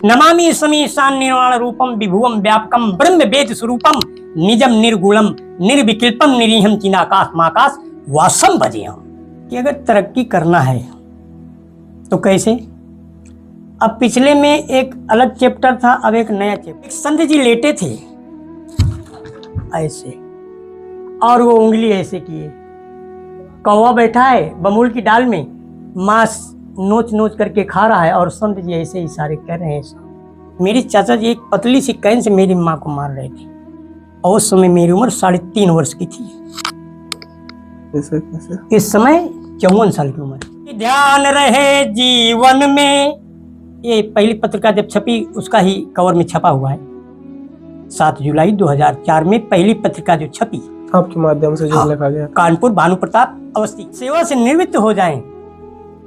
नमामि समीशान निर्वाण रूपम विभुवम व्यापकम ब्रह्म वेद स्वरूपम निजम निर्गुणम निर्विकल्पम निरीहम चिनाकाश माकाश वासम भजे हम। कि अगर तरक्की करना है तो कैसे? अब पिछले में एक अलग चैप्टर था, अब एक नया चैप्टर। एक संत जी लेटे थे ऐसे और वो उंगली ऐसे किए, कौवा बैठा है बबूल की डाल में, मांस नोच नोच करके खा रहा है और संत जी ऐसे इशारे कर रहे हैं। मेरे चाचा जी एक पतली सी कैन से मेरी माँ को मार रहे थे और उस समय मेरी उम्र 3.5 वर्ष की थी। इस समय 54 साल की उम्र। ध्यान रहे जीवन में, ये पहली पत्रिका जब छपी उसका ही कवर में छपा हुआ है। 7 जुलाई 2004 में पहली पत्रिका जो छपी आपके माध्यम से जो लिखा गया। कानपुर भानु प्रताप अवस्थी। सेवा से निवृत्त हो जाएं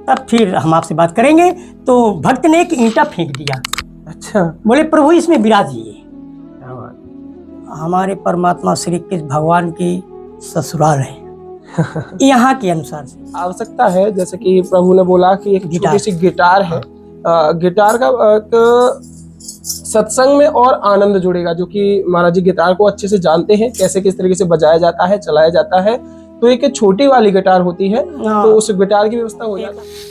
तब फिर हम आपसे बात करेंगे। तो भक्त ने एक ईंटा फेंक दिया। अच्छा। बोले प्रभु इसमें विराजिए। हमारे परमात्मा श्री कृष्ण भगवान की ससुराल है यहाँ के अनुसार से आवश्यकता है, जैसे कि प्रभु ने बोला कि एक छोटी सी गिटार है। गिटार का सत्संग में और आनंद जुड़ेगा, जो कि महाराज जी गिटार को अच्छे से जानते हैं, कैसे किस तरीके से बजाया जाता है, चलाया जाता है। तो एक छोटी वाली गिटार होती है, तो उस गिटार की व्यवस्था हो जाती है।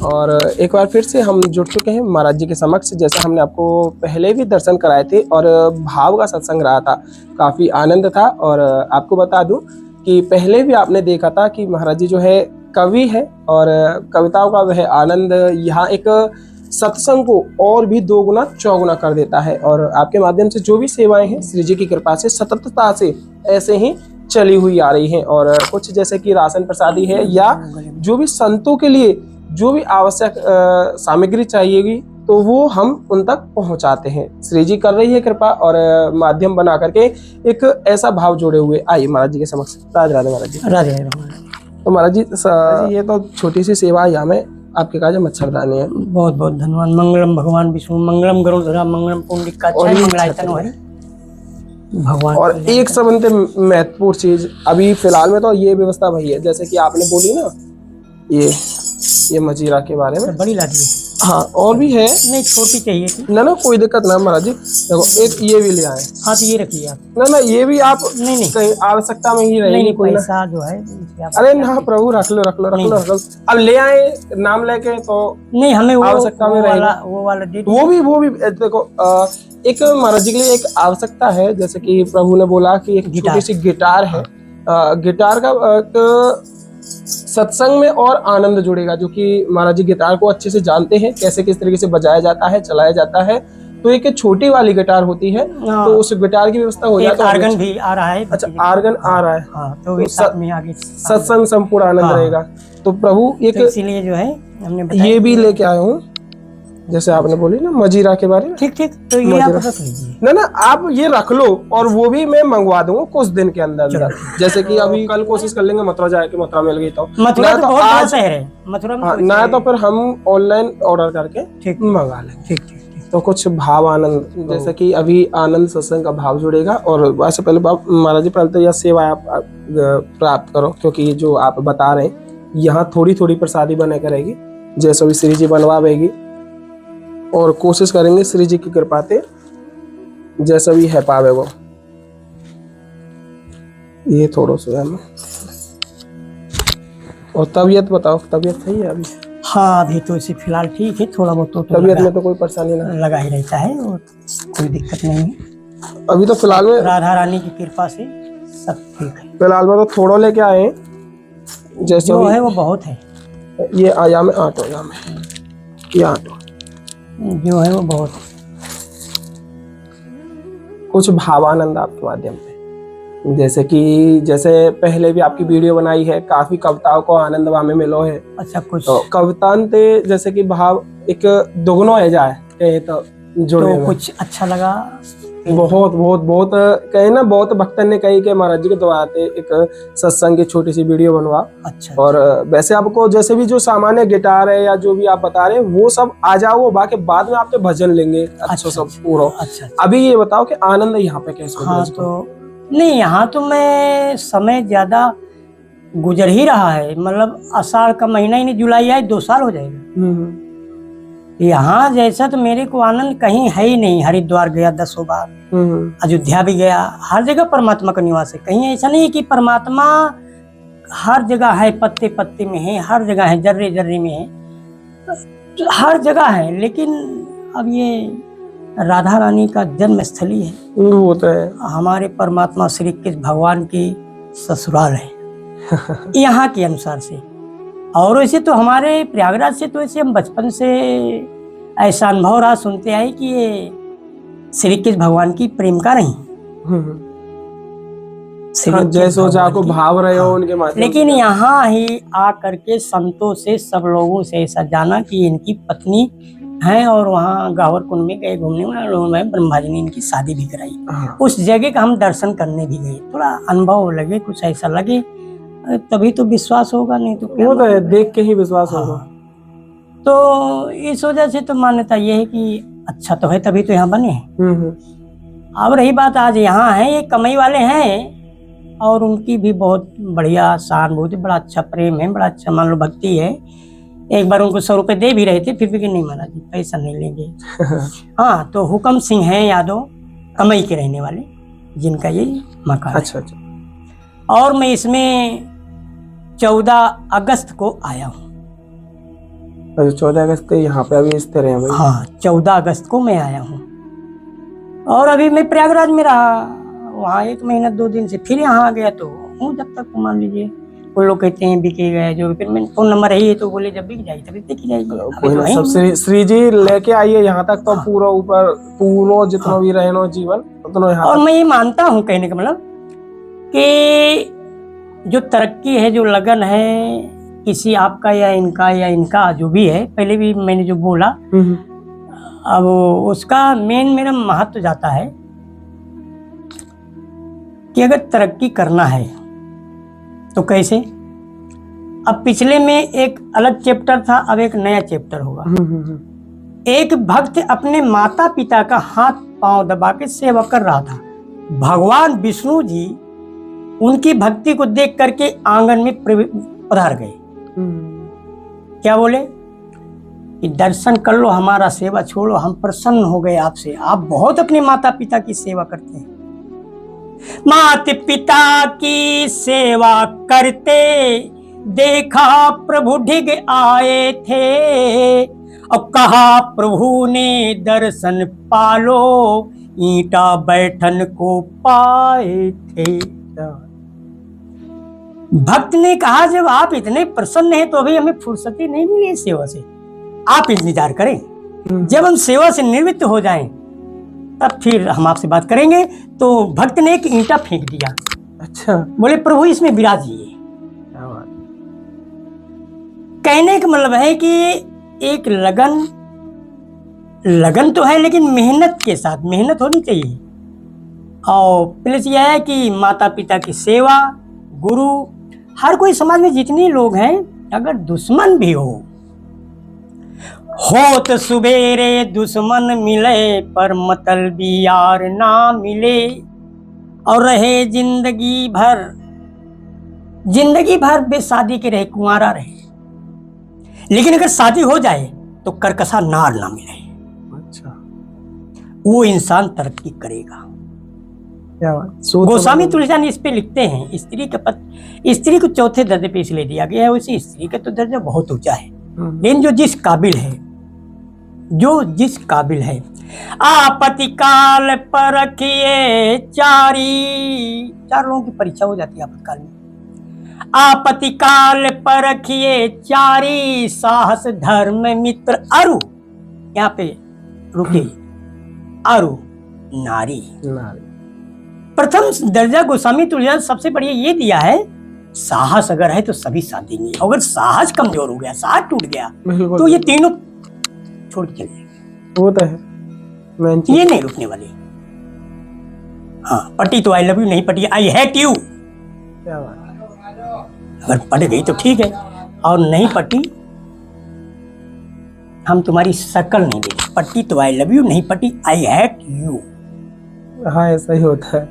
और एक बार फिर से हम जुड़ चुके हैं महाराज जी के समक्ष। जैसे हमने आपको पहले भी दर्शन कराए थे और भाव का सत्संग रहा था, काफी आनंद था। और आपको बता दूं कि पहले भी आपने देखा था कि महाराज जी जो है कवि है और कविताओं का वह आनंद यहाँ एक सत्संग को और भी 2 गुना 4 गुना कर देता है। और आपके माध्यम से जो भी सेवाएं हैं श्री जी की कृपा से सततता से ऐसे ही चली हुई आ रही हैं। और कुछ जैसे कि राशन प्रसादी है या जो भी संतों के लिए जो भी आवश्यक सामग्री चाहिएगी तो वो हम उन तक पहुंचाते हैं। श्री जी कर रही है कृपा और माध्यम बना करके एक ऐसा भाव जोड़े हुए। आइए महाराज जी के समक्ष। राधे राधे महाराज जी। राधे राधे। तो महाराज जी ये तो छोटी सी सेवा यहाँ में आपके काज मच्छरदानी है। बहुत बहुत धन्यवाद। मंगलम भगवान विष्णु मंगलम गरुड़ध्वजा मंगलम पुंडरीकाक्षाय मंगलायतनो है भगवान। और एक सबसे महत्वपूर्ण चीज अभी फिलहाल में तो ये व्यवस्था भई है, जैसे कि आपने बोली ना ये मजीरा के बारे में। बड़ी लाठी। हाँ, और भी है। नहीं छोटी चाहिए थी। ना कोई दिक्कत ना महाराज जी। देखो एक ये भी ले आए। हाँ तो ये रखिए आप। ना ये भी आप नहीं कहीं आवश्यकता में ही रहेगी। नहीं कोई पैसा जो है। अरे ना प्रभु रख लो। अब ले आए नाम लेके तो नहीं हमें आवश्यकता में रहेगा। वो वाला वो भी देखो एक महाराज जी के लिए एक आवश्यकता है, जैसे कि प्रभु ने बोला कि एक छोटी सी गिटार है। गिटार का सत्संग में और आनंद जुड़ेगा, जो कि महाराज जी गिटार को अच्छे से जानते हैं, कैसे किस तरीके से बजाया जाता है, चलाया जाता है। तो एक छोटी वाली गिटार होती है, तो उस गिटार की व्यवस्था हो जाती है। आर्गन भी आ रहा है। अच्छा आर्गन आ रहा है। हाँ, तो साथ में आगे सत्संग संपूर्ण आनंद रहेगा। तो प्रभु एक इसीलिए जो है हमने ये भी लेके आया हूँ, जैसे आपने बोली ना मजीरा के बारे में। ठीक तो ये आप रख लीजिए। ना आप ये रख लो और वो भी मैं मंगवा दूंगा कुछ दिन के अंदर। जैसे कि अभी कल कोशिश कर लेंगे मथुरा जाके, मथुरा मिल गई तो मथुरा तो बहुत शहर है मथुरा में। ना तो फिर हम ऑनलाइन ऑर्डर करके मंगा लेंगे। ठीक तो कुछ भाव आनंद, जैसे कि अभी आनंद सत्संग का भाव जुड़ेगा। और वैसे पहले महाराज जी पहले तो यह सेवा आप प्राप्त करो, क्योंकि जो आप बता रहे हैं यहाँ थोड़ी थोड़ी प्रसादी बने करेगी, जैसे भी श्री जी बनवावेगी। और कोशिश करेंगे श्री जी की कृपा से जैसा भी है पावे वो। ये थोड़ा सा है। और तबीयत बताओ, तबीयत सही है अभी? हाँ अभी तो इसे फिलहाल ठीक है, थोड़ा बहुत तो तबीयत में तो कोई परेशानी ना लगा ही रहता है और कोई दिक्कत नहीं है अभी तो फिलहाल में। राधा रानी की कृपा से सब ठीक है। फिलहाल में तो थोड़ा लेके आए, जैसे जो है वो बहुत है। ये आया में आटो, ये आटो जो है वो बहुत। कुछ भावानंद आपके माध्यम से, जैसे पहले भी आपकी वीडियो बनाई है, काफी कविताओं को आनंद में मिलो है। अच्छा कुछ तो कवितांते जैसे कि भाव एक दुगनो है जाए कहे तो जुड़े तो कुछ अच्छा लगा। बहुत बहुत बहुत कहे ना, बहुत भक्तन ने कही कि महाराज जी के द्वारा एक सत्संग की छोटी सी वीडियो बनवा। अच्छा। और वैसे आपको जैसे भी जो सामान्य गिटार है या जो भी आप बता रहे हैं वो सब आ जाओ, बाकी बाद में आपके भजन लेंगे। अच्छा सब पूरा। अच्छा अभी ये बताओ कि आनंद यहाँ पे कैसे? हाँ तो नहीं, यहाँ तो मैं समय ज्यादा गुजर ही रहा है। मतलब आषाढ़ का महीना ही नहीं, जुलाई आए 2 साल हो जाएगा। यहाँ जैसा तो मेरे को आनंद कहीं है ही नहीं। हरिद्वार गया 10 बार, अयोध्या भी गया, हर जगह परमात्मा का निवास है। कहीं ऐसा नहीं है कि परमात्मा हर जगह है, पत्ते पत्ते में है, हर जगह है, जर्रे जर्रे में है, हर जगह है। लेकिन अब ये राधा रानी का जन्म स्थली है, वो तो है। हमारे परमात्मा श्री कृष्ण भगवान की ससुराल है यहाँ के अनुसार से। और वैसे तो हमारे प्रयागराज से तो ऐसे हम बचपन से ऐसा अनुभव रहा, सुनते आए कि ये श्री कृष्ण भगवान की प्रेम का रही। हाँ, जैसे जाको भाव रहे हो उनके माध्यम लेकिन यहाँ ही आ करके संतों से, सब लोगों से ऐसा जाना कि इनकी पत्नी है, और वहाँ गावर कुंड में गए घूमने में, ब्रह्मा जी ने इनकी शादी भी कराई। हाँ। उस जगह का हम दर्शन करने भी गए, थोड़ा अनुभव लगे, कुछ ऐसा लगे, तभी तो विश्वास होगा, नहीं तो क्या। वो तो है, देख के ही विश्वास होगा। तो इस वजह से तो मान्यता ये है कि अच्छा तो है, तभी तो यहाँ बने हैं। अब रही बात, आज यहाँ है, ये कमाई वाले हैं, और उनकी भी बहुत बढ़िया सहानुभूति, बड़ा अच्छा प्रेम है, बड़ा अच्छा मान लो भक्ति है। एक बार उनको 100 रुपए दे भी रहे थे, फिर भी कि नहीं महाराज जी पैसा नहीं लेंगे। हाँ, तो हुक्म सिंह है यादव, कमाई के रहने वाले, जिनका ये मकान। अच्छा। और मैं इसमें 14 अगस्त को आया हूँ। 14 अगस्त को यहाँ पे अभी इस तरह है भाई। हाँ, 14 अगस्त को मैं आया हूँ, और अभी मैं प्रयागराज में रहा, वहाँ 1 महीना 2 दिन से, फिर यहाँ आ गया। तो हूँ जब तक मान लीजिए, कोई लोग कहते हैं बिके गए जो, फिर मैंने फोन नंबर है तो बोले जब बिक जाएगी तभी देखी जाएगी। कोई ना, सब श्री जी लेके आइए यहाँ तक, तो पूरा ऊपर पूरा जितना भी रहना जीवन उतना यहाँ। और मैं ये मानता हूँ, कहने का मतलब कि जो तरक्की है, जो लगन है, किसी आपका या इनका जो भी है, पहले भी मैंने जो बोला, अब उसका मेन मेरा महत्व जाता है कि अगर तरक्की करना है तो कैसे। अब पिछले में एक अलग चैप्टर था, अब एक नया चैप्टर होगा। एक भक्त अपने माता पिता का हाथ पांव दबा के सेवा कर रहा था। भगवान विष्णु जी उनकी भक्ति को देख करके आंगन में पधार गए। क्या बोले कि दर्शन कर लो, हमारा सेवा छोड़ो, हम प्रसन्न हो गए आपसे, आप बहुत अपने माता पिता की सेवा करते हैं। माता पिता की सेवा करते देखा प्रभु ढिग आए थे, और कहा प्रभु ने दर्शन पालो, ईंटा बैठन को पाए थे। भक्त ने कहा जब आप इतने प्रसन्न हैं तो अभी हमें फुर्सती नहीं मिली सेवा से, आप इंतजार करें, जब हम सेवा से निवृत्त हो जाएं तब फिर हम आपसे बात करेंगे। तो भक्त ने एक ईंटा फेंक दिया। अच्छा। बोले प्रभु इसमें विराजिए। कहने का मतलब है कि एक लगन तो है, लेकिन मेहनत के साथ, मेहनत होनी चाहिए। और प्लस यह है कि माता पिता की सेवा, गुरु, हर कोई समाज में जितने लोग हैं, अगर दुश्मन भी हो तो सुबेरे दुश्मन मिले, पर मतलबी यार ना मिले, और रहे जिंदगी भर बेशादी के रहे, कुंवारा रहे। लेकिन अगर शादी हो जाए तो करकसा नार ना मिले। अच्छा। वो इंसान तरक्की करेगा। क्या बात। गोस्वामी तुलसीदास इस पे लिखते हैं, स्त्री को चौथे दर्जे पे इसलिए दिया गया है। वैसे स्त्री का तो दर्जा बहुत ऊंचा है, लेकिन जो जिस काबिल है, आपत्ति काल पर रखिए चार लोगों की परीक्षा हो जाती है आपातकाल में। आपत्ति काल पर रखिए चारी, साहस धर्म मित्र अरु, यहाँ पे रुके, अरु नारी। प्रथम दर्जा गोस्वामी तुलसीदास सबसे बढ़िया ये दिया है, साहस अगर है तो सभी साथ देंगे। अगर साहस कमजोर हो गया, साहस टूट गया, तो ये तीनों छोड़ के चले जाएंगे। वो तो है, ये नहीं रुकने वाले। हाँ, पटी तो आई लव यू, नहीं पटी आई हेट यू। क्या बात। अगर पट गई तो ठीक है, और नहीं पटी हम तुम्हारी शक्ल नहीं देंगे। पटी तो आई लव यू, नहीं पटी आई हेट यू। हाँ, ऐसा ही होता है।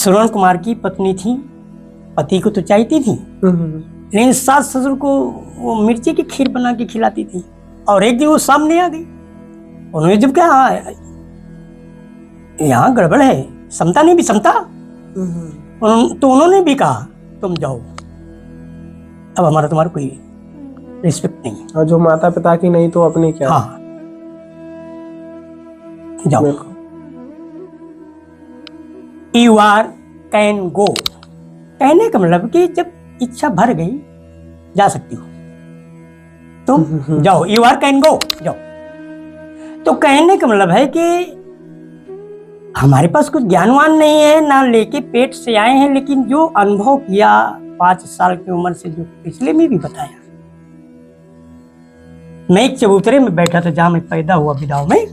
श्रवण कुमार की पत्नी थी, पति को तो चाहती थी, लेकिन सास ससुर को वो मिर्ची की खीर बना के खिलाती थी। और एक दिन वो सामने आ गई, उन्होंने जब कहा यहाँ गड़बड़ है, समता नहीं भी समता, तो उन्होंने भी कहा तुम जाओ, अब हमारा तुम्हारा कोई रिस्पेक्ट नहीं है। और जो माता पिता की नहीं तो अपनी क्या। हाँ, जाओ, यू आर कैन गो। कहने का मतलब कि जब इच्छा भर गई जा सकती हो तुम, जाओ, यू आर कैन गो, जाओ। तो कहने का मतलब है कि हमारे पास कुछ ज्ञानवान नहीं है, ना लेके पेट से आए हैं, लेकिन जो अनुभव किया 5 साल की उम्र से, जो पिछले में भी बताया। मैं एक चबूतरे में बैठा था जहां मैं पैदा हुआ बिदाव में।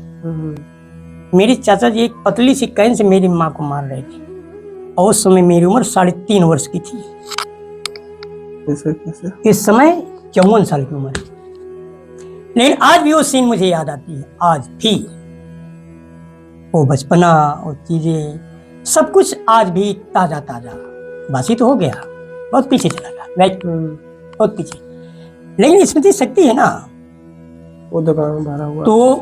मेरे चाचा जी एक पतली सी कैन से मेरी माँ को मार रहे थे, और उस समय मेरी उम्र 3.5 वर्ष की थी। कैसे? इस समय 54 साल की उम्र है, लेकिन आज भी वो सीन मुझे याद आती है। आज भी वो बचपना और चीजें सब कुछ आज भी ताजा ताजा। बासी तो हो गया, बहुत पीछे चला गया, राइट, बहुत पीछे, लेकिन स्मृति शक्ति है ना। वो दुकान भरा हुआ तो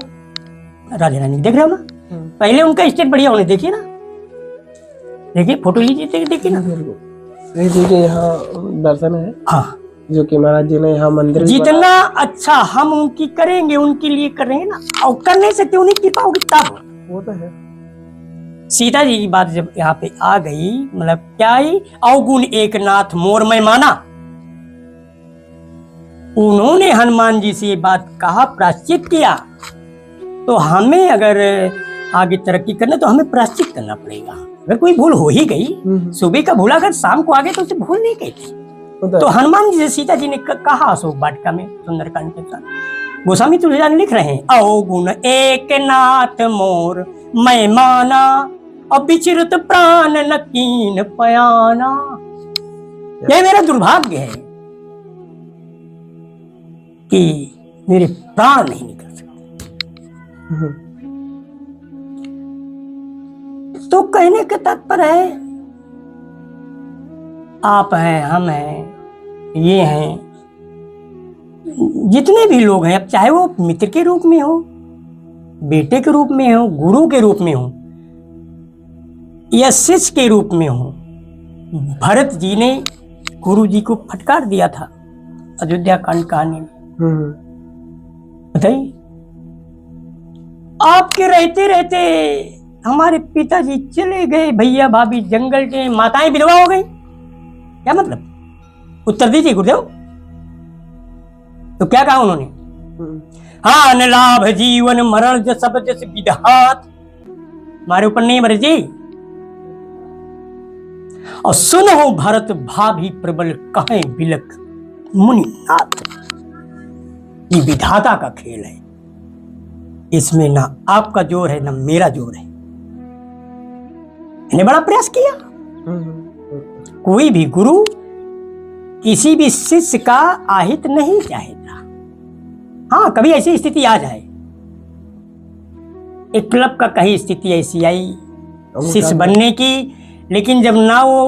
राजा रानी देख रहे हो ना, पहले उनका स्टेट बढ़िया होने, देखिए ना, देखिए फोटो लीजिए, देखिए ना। देखिए यहाँ दर्शन है, हाँ, जो कि महाराज जी ने यहाँ मंदिर जितना अच्छा हम उनकी करेंगे, उनके लिए करेंगे ना, और कर नहीं सकते, उन्हीं की कृपा होगी तब। वो तो है। सीता जी की बात जब यहाँ पे आ गई, मतलब क्या आई, अवगुण एक नाथ मोर मैं माना। उन्होंने हनुमान जी से ये बात कहा, प्रायश्चित किया। तो हमें अगर आगे तरक्की करना तो हमें प्रायश्चित करना पड़ेगा। अगर कोई भूल हो ही गई, सुबह का भूला अगर शाम को आ गए तो उसे भूल नहीं कहते। तो हनुमान जी से सीता जी ने कहा अशोक वाटिका में, सुंदरकांड के साथ गोस्वामी तुलसीदास लिख रहे हैं, अवगुण एक नाथ मोर मैं माना, अब विचरत प्राण न कीन पयाना। यह मेरा दुर्भाग्य है कि मेरे प्राण नहीं निकल सकते। तो कहने का तात्पर्य है, आप हैं, हम हैं, ये हैं, जितने भी लोग हैं, अब चाहे वो मित्र के रूप में हो, बेटे के रूप में हो, गुरु के रूप में हो, या शिष्य के रूप में हो। भरत जी ने गुरु जी को फटकार दिया था अयोध्या कांड कहानी में, बताइए। आपके रहते रहते हमारे पिताजी चले गए, भैया भाभी जंगल के, माताएं विधवा हो गई, क्या मतलब? उत्तर दीजिए गुरुदेव। तो क्या कहा उन्होंने? हाँ, न लाभ जीवन मरण जस सब जस विधात, हमारे ऊपर नहीं मरे जी। और सुनो भरत भाभी प्रबल कहें बिलक मुनिनाथ। ये विधाता का खेल है, इसमें ना आपका जोर है ना मेरा जोर है। इन्हें बड़ा प्रयास किया। कोई भी गुरु किसी भी शिष्य का आहित नहीं चाहेता। हाँ, कभी ऐसी स्थिति आ जाए, एक क्लब का कहीं स्थिति ऐसी आई शिष्य बनने की, लेकिन जब ना वो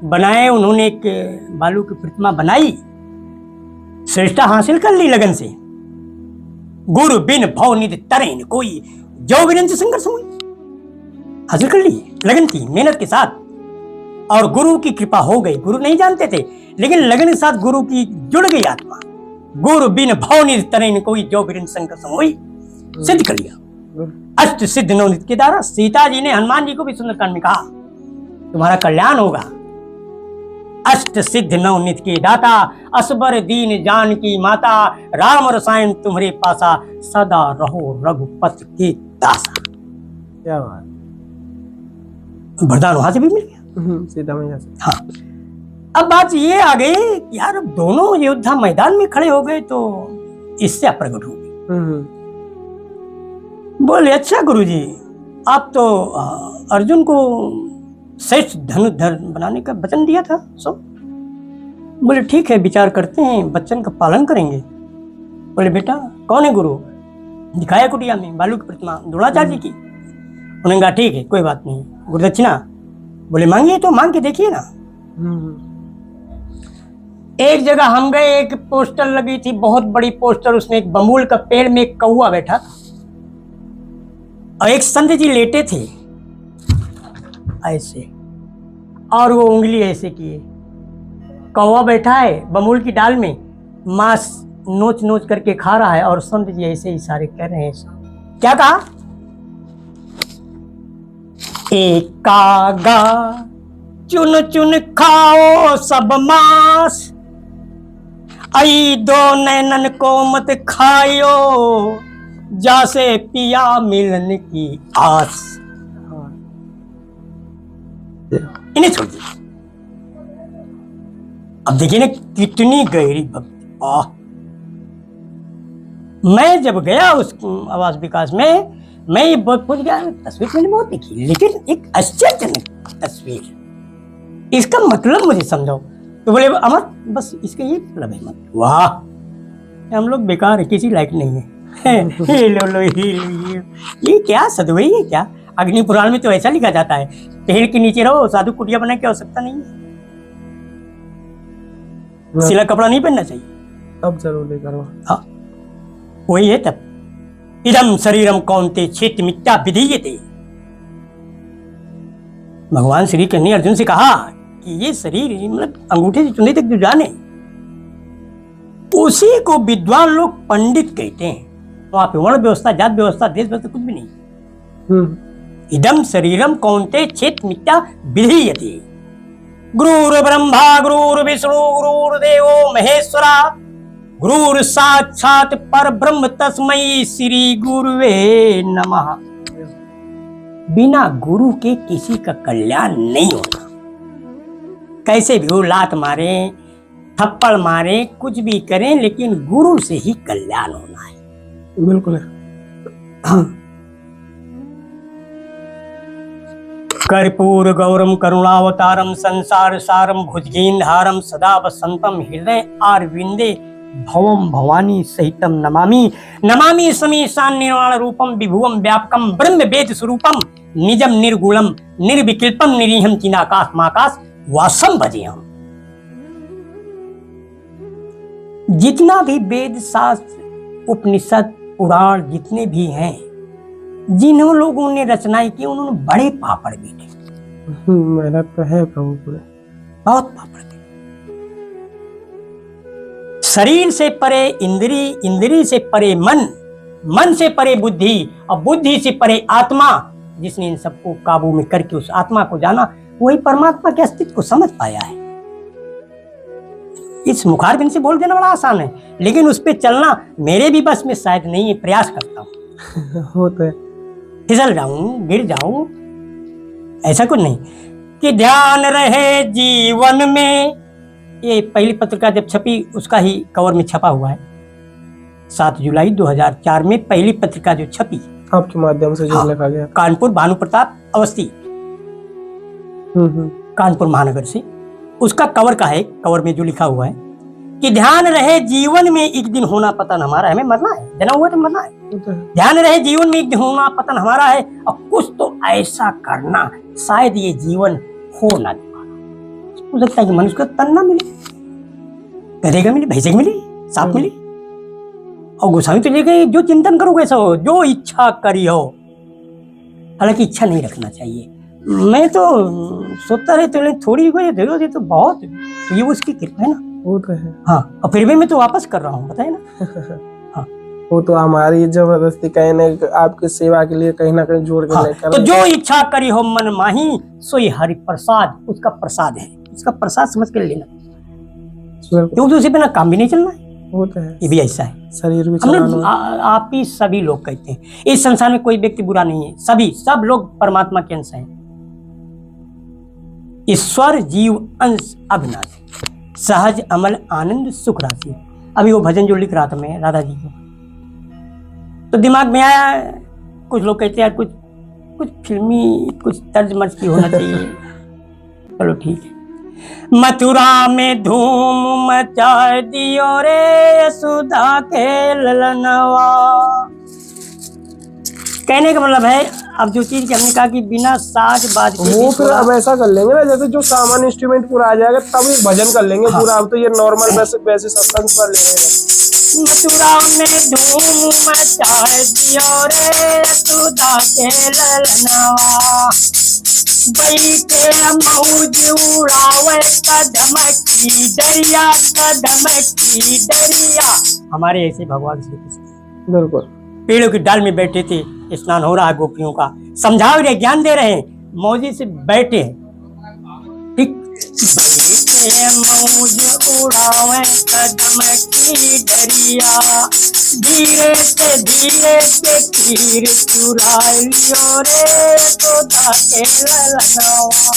बनाए, उन्होंने एक बालू की प्रतिमा बनाई, श्रेष्ठता हासिल कर ली लगन से। गुरु बिन भव निधि तरेन कोई, जो विरन से संघर्ष हुई, हासिल कर ली लगन थी, मेहनत के साथ, और गुरु की कृपा हो गई। गुरु नहीं जानते थे, लेकिन लगन के साथ गुरु की जुड़ गई आत्मा। गुरु बिन भव निधि तरेन कोई, जो विरन संघर्ष हुई, सिद्ध कर लिया। अष्ट सिद्ध नवनीत के द्वारा सीता जी ने हनुमान जी को भी सुंदरकांड में कहा, तुम्हारा कल्याण होगा। अष्ट सिद्ध नवनीत के दाता, असबर दीन जान की माता, राम रसायन तुम्हारे पासा, सदा रहो रघुपति के दासा। क्या बात, वरदान वहां से भी मिल गया, सीता मैया से। हाँ, अब बात ये आ गई कि यार अब दोनों योद्धा मैदान में खड़े हो गए, तो इससे प्रकट हो गई। बोले अच्छा गुरुजी, आप तो अर्जुन को श्रेष्ठ धनुर्धर बनाने का वचन दिया था। सो बोले ठीक है, विचार करते हैं, वचन का पालन करेंगे। बोले बेटा कौन है गुरु? दिखाया कुटिया में बालू की प्रतिमा द्रोणाचार्य जी की। उन्होंने कहा ठीक है, कोई बात नहीं, गुरुदक्षिणा बोले मांगिए, तो मांग के देखिए ना। एक जगह हम गए, एक पोस्टर लगी थी, बहुत बड़ी पोस्टर, उसमें एक बमूल का पेड़ में एक कौवा बैठा था और एक संत जी लेटे थे ऐसे, और वो उंगली ऐसे किए। कौवा बैठा है बमूल की डाल में, मांस नोच नोच करके खा रहा है और संत जी ऐसे इशारे कर रहे हैं। क्या कहा? एक कागा चुन चुन खाओ सब मांस, आई दो नैनन को मत खायो, जैसे पिया मिलन की आस। इन्हें छोड़ दीजिए। अब देखिए ना कितनी गहरी भक्ति। मैं जब गया उस आवास विकास में, मैं ये बहुत पूछ गया, तस्वीर मैंने बहुत देखी, लेकिन एक आश्चर्यजनक तस्वीर, इसका मतलब मुझे समझाओ। तो बोले अमर बस इसका ये मतलब है मत। वाह, हम लोग बेकार है, किसी लायक नहीं है। ये क्या सदुवई है क्या? अग्नि पुराण में तो ऐसा लिखा जाता है, पेड़ के नीचे रहो, साधु कुटिया बनाने की आवश्यकता नहीं है, सिला कपड़ा नहीं पहनना चाहिए। अब जरूर लेकर। हाँ वही है तब। इदम शरीरम कौन्ते क्षेत्र मिथ्या विधीयते। भगवान श्री कृष्ण ने अर्जुन से कहा कि ये शरीर मतलब अंगूठे से चुंडी तक जो जाने, उसी को विद्वान लोग पंडित कहते हैं। वहां पे वर्ण व्यवस्था, जात व्यवस्था, देश व्यवस्था कुछ भी नहीं। इदम शरीरम कौन्ते क्षेत्र मिथ्या विधीयते। गुरुर् ब्रह्मा गुरुर् विष्णु गुरुर्देवो महेश्वरा, गुरुर् साक्षात परब्रह्म तस्मै श्री गुरुवे नमः। बिना गुरु के किसी का कल्याण नहीं होता। कैसे भी हो, लात मारे, थप्पड़ मारे, कुछ भी करें, लेकिन गुरु से ही कल्याण होना है। बिल्कुल है। हाँ। कर्पूर गौरम करुणावतारम संसार सारम भुजगेंद्रहारम सदा वसंतम हृदय आरविंदे भवम भवानी सहितम नमामि। नमामि समीशान निर्वाण रूपम विभुवम व्यापकम ब्रह्म वेद स्वरूपम निजम निर्गुणम निर्विकल्पम निरीहम चिदाकाश माकाश वासम भजे हम। जितना भी वेद शास्त्र उपनिषद पुराण जितने भी हैं, जिन्हों लोगों ने रचनाएं की, उन्होंने बड़े पापड़ बेटे। मेहनत तो है प्रभु पूरे, बहुत पापड़ बेटे। शरीर से परे इंद्री, इंद्री से परे मन, मन से परे बुद्धि और बुद्धि से परे आत्मा। जिसने इन सबको काबू में करके उस आत्मा को जाना, वही परमात्मा के अस्तित्व को समझ पाया है। इस मुखारबिंद से बोल देना बड़ा आसान है, लेकिन उस पर चलना मेरे भी बस में शायद नहीं है। प्रयास करता हूँ, होता है, फिसल जाऊं, गिर जाऊं, ऐसा कुछ नहीं। कि ध्यान रहे जीवन में, ये पहली पत्रिका जब छपी उसका ही कवर में छपा हुआ है। 7 जुलाई 2004 में पहली पत्रिका जो छपी, आपके माध्यम से जो हाँ, लिखा गया, कानपुर भानु प्रताप अवस्थी, कानपुर महानगर से, उसका कवर का है। कवर में जो लिखा हुआ है कि ध्यान रहे जीवन में एक दिन होना पतन हमारा है। हमें मरना है, जना हुआ तो मरना है। ध्यान रहे जीवन में एक दिन होना पतन हमारा है, और कुछ तो ऐसा करना शायद ये जीवन हो ना पाना। हो सकता है कि मनुष्य को तन ना मिले, गधे का मिले, भैंसे का मिले, सांप मिले। और गोस्वामी तो लेके जो चिंतन करो वैसा हो, जो इच्छा करी हो। हालांकि इच्छा नहीं रखना चाहिए। मैं तो सोचता रहता हूँ थोड़ी कोई धीरे तो बहुत, तो ये उसकी कृपा है ना। वो तो है। हाँ, और फिर भी मैं तो वापस कर रहा हूँ, बताए ना। हाँ, वो तो हमारी जबरदस्ती कहीं ना आपकी सेवा के लिए कहीं ना कहीं जोड़ के लेकर। तो जो इच्छा करी हो मन माही, सोई हरि प्रसाद, उसका प्रसाद है, उसका प्रसाद समझ के लेना, क्योंकि उसी बिना काम भी नहीं चलना है। वो तो है, ये भी ऐसा है। शरीर भी आप ही सभी लोग कहते हैं, इस संसार में कोई व्यक्ति बुरा नहीं है, सभी सब लोग परमात्मा के अंश हैं। ईश्वर जीव अंश अविनाशी, सहज अमल आनंद सुख राशि। अभी वो भजन जो लिख रहा था मैं राधा जी को, तो दिमाग में आया, कुछ लोग कहते हैं कुछ कुछ फिल्मी, कुछ तर्ज मर्ज की होना चाहिए। चलो ठीक है। मथुरा में धूम मचा दियो रे यशोदा के ललनवा, कहने का मतलब है, अब जो चीज की हमने कहा कि बिना साज बाज के वो भी फिर थोड़ा- अब ऐसा कर लेंगे ना, जैसे जो सामान्य इंस्ट्रूमेंट पूरा आ जाएगा तब एक भजन कर लेंगे पूरा। अब तो ये नॉर्मल वैसे सत्संग पर ले लेंगे। मथुरा में धूम मचा दियो रे यशोदा के ललनवा, बैठे मौज उड़ावे कदम की दरिया, कदम की दरिया। हमारे ऐसे भगवान श्री कृष्ण बिल्कुल। पेड़ों की डाल में बैठे थे, स्नान हो रहा है गोपियों का, समझा रहे, ज्ञान दे रहे हैं, मौजी से बैठे हैं। ठीक, बैठे मौज उड़ावे कदम की दरिया, धीरे से तीर चुरा लियो रे यशोदा के ललनवा,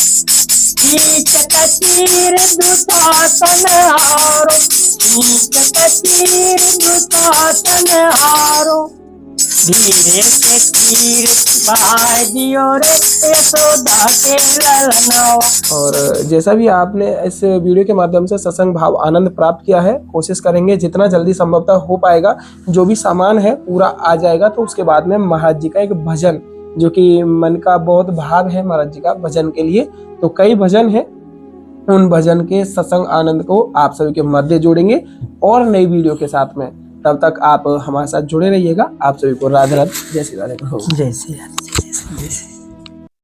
खींच तीर दुशासन हारो, खींच तीर दुशासन हारो, धीरे से तीर बहा दियो रे यशोदा के ललनवा। और जैसा भी आपने इस वीडियो के माध्यम से सत्संग भाव आनंद प्राप्त किया है, कोशिश करेंगे जितना जल्दी संभवतः हो पाएगा, जो भी सामान है पूरा आ जाएगा तो उसके बाद में महाराज जी का एक भजन, जो कि मन का बहुत भाव है महाराज जी का भजन के लिए, तो कई भजन है, उन भजन के सत्संग आनंद को आप सभी के मध्य जोड़ेंगे और नई वीडियो के साथ में। तब तक आप हमारे साथ जुड़े रहिएगा। आप सभी को राधे राधे, जय श्री राधे प्रभु। जय श्री राधे, जय श्री राधे।